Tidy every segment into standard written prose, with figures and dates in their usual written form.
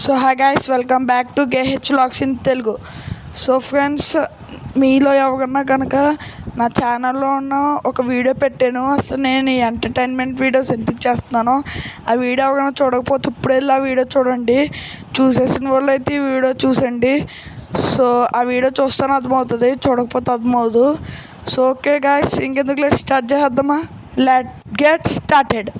So hi guys, welcome back to KH vlogs in Telugu. So friends, మీలో ఎవరన్నా కనుక నా ఛానల్లో ఉన్న ఒక వీడియో పెట్టాను. అసలు నేను ఈ ఎంటర్టైన్మెంట్ వీడియోస్ ఎందుకు చేస్తున్నానో ఆ వీడియో ఎవరైనా చూడకపోతే ఇప్పుడు వెళ్ళి ఆ వీడియో చూడండి. చూసేసిన వాళ్ళు అయితే ఈ వీడియో చూసండి. సో ఆ వీడియో చూస్తేనే అర్థమవుతుంది, చూడకపోతే అర్థమవుతుంది. సో ఓకే గైస్, ఇంకెందుకు లెట్ స్టార్ట్ చేద్దామా? Let get started.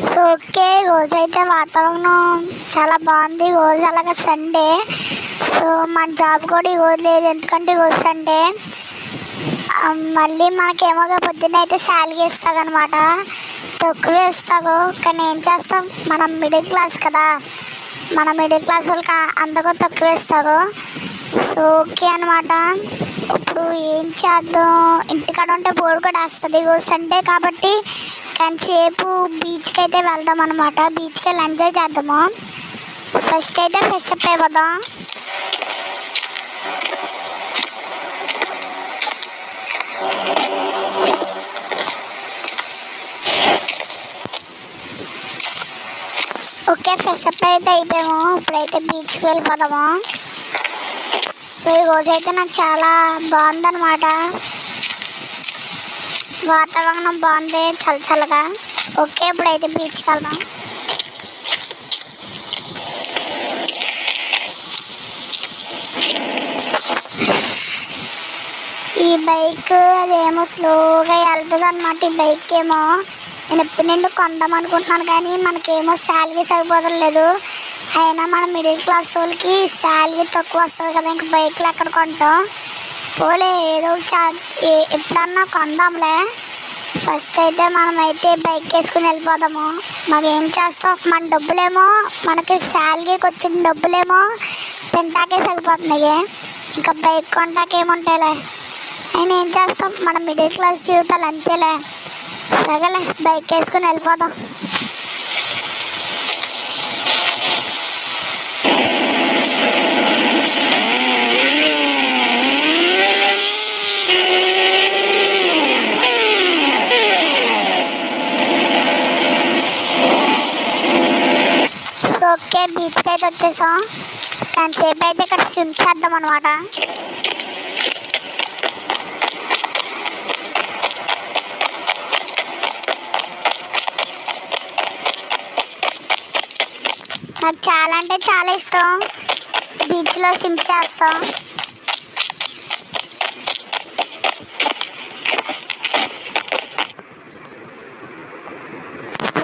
So okay, రోజైతే వాతావరణం చాలా బాగుంది. రోజు అలాగే సండే. సో మన జాబ్ కూడా ఈరోజు లేదు, ఎందుకంటే ఈరోజు సండే. మళ్ళీ మనకేమోగా పొద్దున్న అయితే శాలరీ ఇస్తాగనమాట, తక్కువ ఇస్తాగు. కానీ ఏం చేస్తాం, మనం మిడిల్ క్లాస్ కదా, మన మిడిల్ క్లాస్ వాళ్ళకి అందరూ తక్కువ ఇస్తారు. సో ఓకే అనమాట. ఇప్పుడు ఏం చేద్దాం, ఇంటికాడ ఉంటే బోర్డు కూడా వస్తుంది. ఈరోజు సండే కాబట్టి కొంతసేపు బీచ్కి అయితే వెళ్దాం అనమాట. బీచ్కి వెళ్ళి ఎంజాయ్ చేద్దాము. ఫస్ట్ అయితే ఫ్రెష్ అప్ అయిపోదాం. ఓకే, ఫ్రెష్ అప్ అయితే అయిపోయాము. ఇప్పుడైతే బీచ్కి వెళ్ళిపోదాము. సో ఈరోజు అయితే నాకు చాలా బాగుందన్నమాట, వాతావరణం బాగుంది, చల్లగా. ఓకే, ఇప్పుడైతే బీచ్కి వెళ్దాం. ఈ బైక్ అదేమో స్లోగా వెళ్తుంది అనమాట. ఈ బైక్ ఏమో నేను ఎప్పటి నుండి కొందాం అనుకుంటున్నాను, కానీ మనకేమో శాలరీ సరిపోతలేదు. అయినా మన మిడిల్ క్లాస్ వాళ్ళకి శాలరీ తక్కువ వస్తుంది కదా, ఇంక బైక్లు ఎక్కడ కొంటాం. పోలే, ఏదో ఎప్పుడన్నా కొందాంలే. ఫస్ట్ అయితే మనమైతే బైక్ వేసుకుని వెళ్ళిపోదాము. మాకేం చేస్తాం, మన డబ్బులేమో మనకి శాలరీకి వచ్చిన డబ్బులేమో తింటాకే సరిపోతున్నాయి. ఇంకా బైక్ కొంటాకేముంటాయిలే. అయినా ఏం చేస్తాం, మన మిడిల్ క్లాస్ జీవితాలు అంతేలే. సగలే, బైక్ వేసుకుని వెళ్ళిపోదాం. ఓకే, బీచ్కి అయితే వచ్చేసాం. కాసేపు అయితే ఇక్కడ స్విమ్ చేద్దాం అనమాట. నాకు చాలా అంటే చాలా ఇష్టం బీచ్లో స్విమ్ చేస్తాం.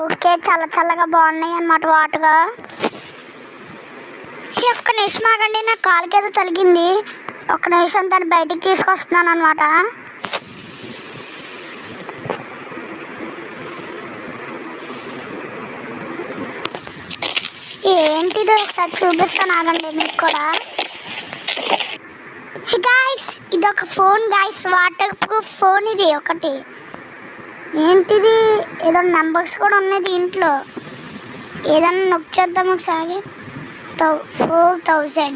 ఓకే, చల్లగా బాగున్నాయి అన్నమాట వాటర్. ఒక్క నిమిషం ఆగండి, నా కాలుకి ఏదో తగిలింది. ఒక్క నిమిషం దాన్ని బయటికి తీసుకొస్తున్నాను అనమాట. ఏంటిది ఒకసారి చూపిస్తాను, ఆగండి మీకు కూడా. గాయ్స్, ఇది ఒక phone guys, water proof phone ఇది ఒకటి. ఏంటిది, ఏదో నెంబర్స్ కూడా ఉన్నాయి దీంట్లో. ఏదన్నా నొక్కేద్దాం ఒకసారి. 4000.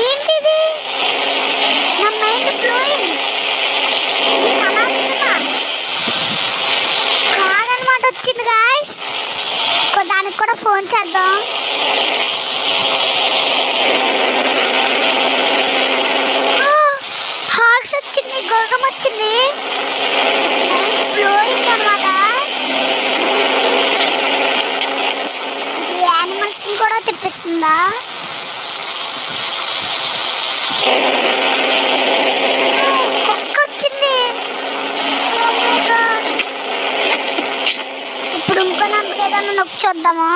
ఏంటిది, నా మైండ్ బ్లోయింగ్. కాదనమాట వచ్చింది గాయ్స్. దానికి కూడా ఫోన్ చేద్దాం. హాక్స్ వచ్చింది, గోగం వచ్చింది, బ్లోయింగ్ అనమాట. కూడా తెప్పిస్తుందా? కుక్క వచ్చింది. ఇప్పుడు ఇంకో నెంబర్ ఏదన్నా నొక్కి చూద్దాము.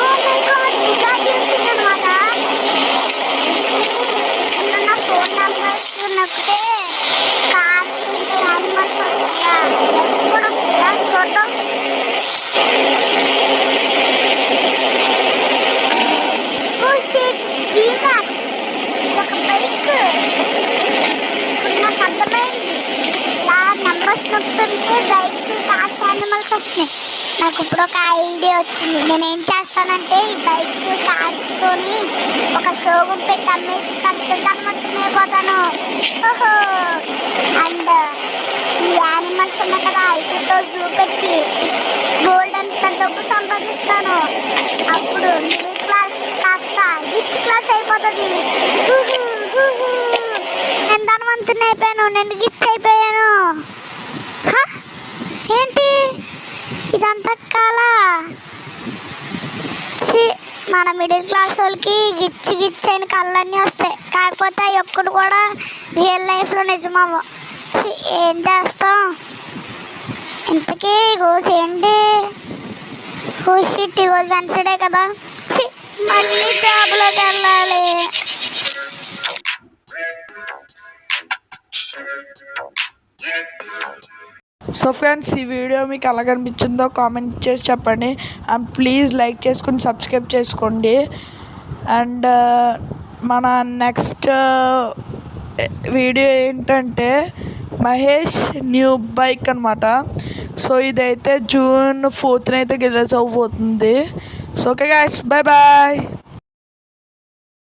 Oh my God, థాట్స్ వస్తున్నాయి. నాకు ఇప్పుడు ఒక ఐడియా వచ్చింది. నేనేం చేస్తానంటే ఈ బైక్స్ కార్స్తోని ఒక షోరూమ్ పెట్టి అమ్మేసి పెద్ద ధనవంతుని అయిపోతాను. ఓహో, అండ్ ఈ యానిమల్స్ ఉన్నాయి కదా ఐటీతో జూ పెట్టి గోల్డ్ అంత డబ్బు సంపాదిస్తాను. అప్పుడు మిడిల్ క్లాస్ కాస్త రిచ్ క్లాస్ అయిపోతుంది. నేను ధనవంతుని అయిపోయాను, నేను రిచ్ అయిపోయాను. ఏంటి ఇదంతా కాలా? మన మిడిల్ క్లాస్ వాళ్ళకి గిచ్చి అయిన కళ్ళన్నీ వస్తాయి, కాకపోతే అవి ఒక్కడు కూడా రియల్ లైఫ్లో నిజమవ్వ. ఏం చేస్తాం? ఇంతకీ రోజు ఏంటి? షిట్, ఈరోజు వెన్స్డే కదా. మళ్ళీ జాబ్లోకి వెళ్ళాలి. సో ఫ్రెండ్స్, ఈ వీడియో మీకు ఎలా కనిపించిందో కామెంట్ చేసి చెప్పండి. అండ్ ప్లీజ్ లైక్ చేసుకుని సబ్స్క్రైబ్ చేసుకోండి. అండ్ మన నెక్స్ట్ వీడియో ఏంటంటే మహేష్ న్యూ బైక్ అనమాట. సో ఇదైతే June 4th అయితే రిలీజ్ అవ్వబోతుంది. So okay guys, bye bye.